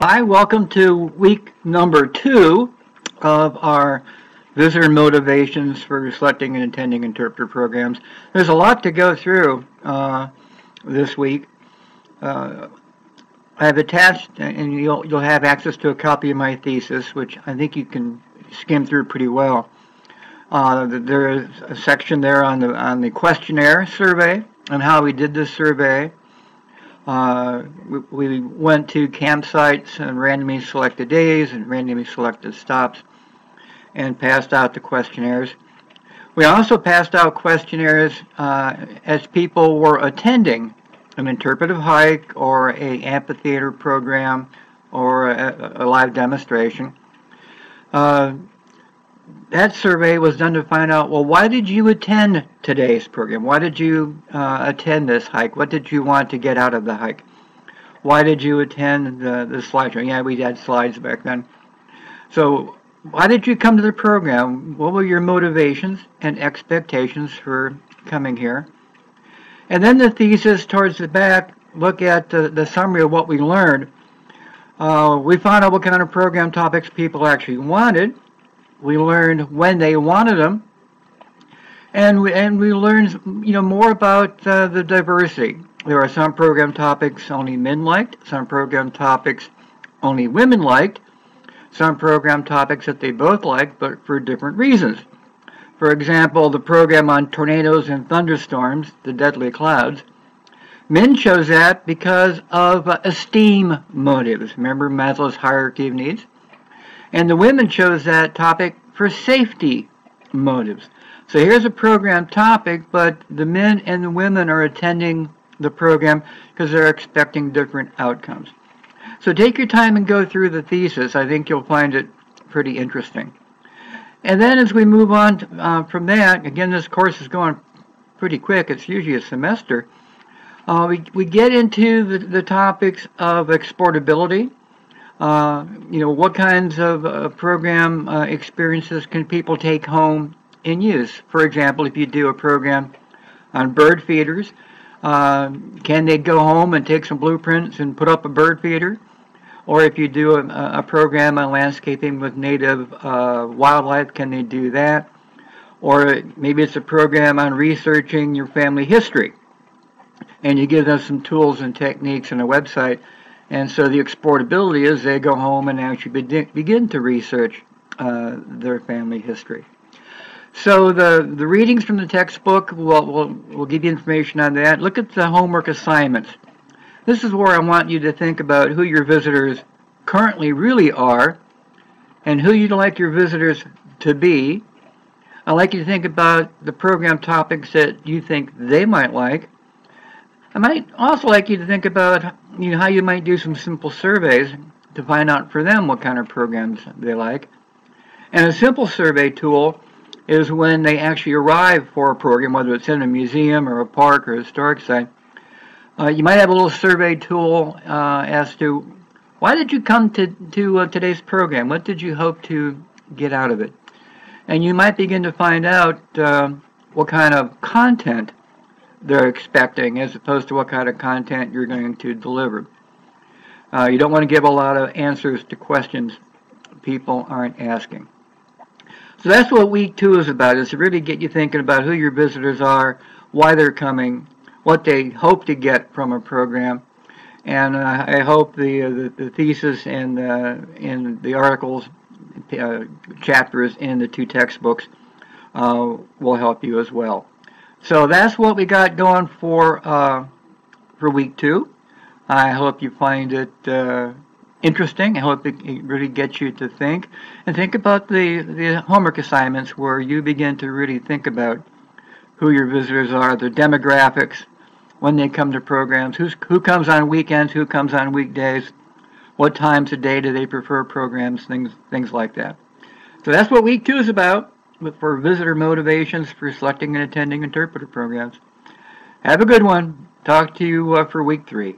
Hi, welcome to week number 2 of our visitor motivations for selecting and attending interpreter programs. There's a lot to go through this week. I've attached, and you'll have access to a copy of my thesis, which I think you can skim through pretty well. There is a section there on the questionnaire survey and how we did this survey. We went to campsites and randomly selected days and randomly selected stops and passed out the questionnaires. We also passed out questionnaires as people were attending an interpretive hike or an amphitheater program or a live demonstration. That survey was done to find out, well, why did you attend today's program? Why did you attend this hike? What did you want to get out of the hike? Why did you attend the slideshow? Yeah, we had slides back then. So why did you come to the program? What were your motivations and expectations for coming here? And then the thesis towards the back, look at the summary of what we learned. We found out what kind of program topics people actually wanted. We learned when they wanted them, and we learned more about the diversity. There are some program topics only men liked, some program topics only women liked, some program topics that they both liked, but for different reasons. For example, the program on tornadoes and thunderstorms, the deadly clouds. Men chose that because of esteem motives. Remember Maslow's hierarchy of needs? And the women chose that topic for safety motives. So here's a program topic, but the men and the women are attending the program because they're expecting different outcomes. So take your time and go through the thesis. I think you'll find it pretty interesting. And then as we move on from that, again, this course is going pretty quick. It's usually a semester. We get into the topics of exportability. What kinds of program experiences can people take home and use? For example, if you do a program on bird feeders, can they go home and take some blueprints and put up a bird feeder? Or if you do a program on landscaping with native wildlife, can they do that? Or maybe it's a program on researching your family history, and you give them some tools and techniques and a website. And so the exportability is they go home and actually begin to research their family history. So the readings from the textbook, we'll give you information on that. Look at the homework assignments. This is where I want you to think about who your visitors currently really are and who you'd like your visitors to be. I'd like you to think about the program topics that you think they might like. I might also like you to think about how you might do some simple surveys to find out for them what kind of programs they like. And a simple survey tool is when they actually arrive for a program, whether it's in a museum or a park or a historic site. You might have a little survey tool as to why did you come to today's program? What did you hope to get out of it? And you might begin to find out what kind of content they're expecting as opposed to what kind of content you're going to deliver. You don't want to give a lot of answers to questions people aren't asking. So that's what week 2 is about, is to really get you thinking about who your visitors are, why they're coming, what they hope to get from a program. And I hope the thesis and the articles, chapters in the 2 textbooks will help you as well. So that's what we got going for week 2. I hope you find it interesting. I hope it really gets you to think. And think about the homework assignments where you begin to really think about who your visitors are, their demographics, when they come to programs, who comes on weekends, who comes on weekdays, what times of day do they prefer programs, things like that. So that's what week 2 is about, for visitor motivations for selecting and attending interpreter programs. Have a good one. Talk to you for week 3.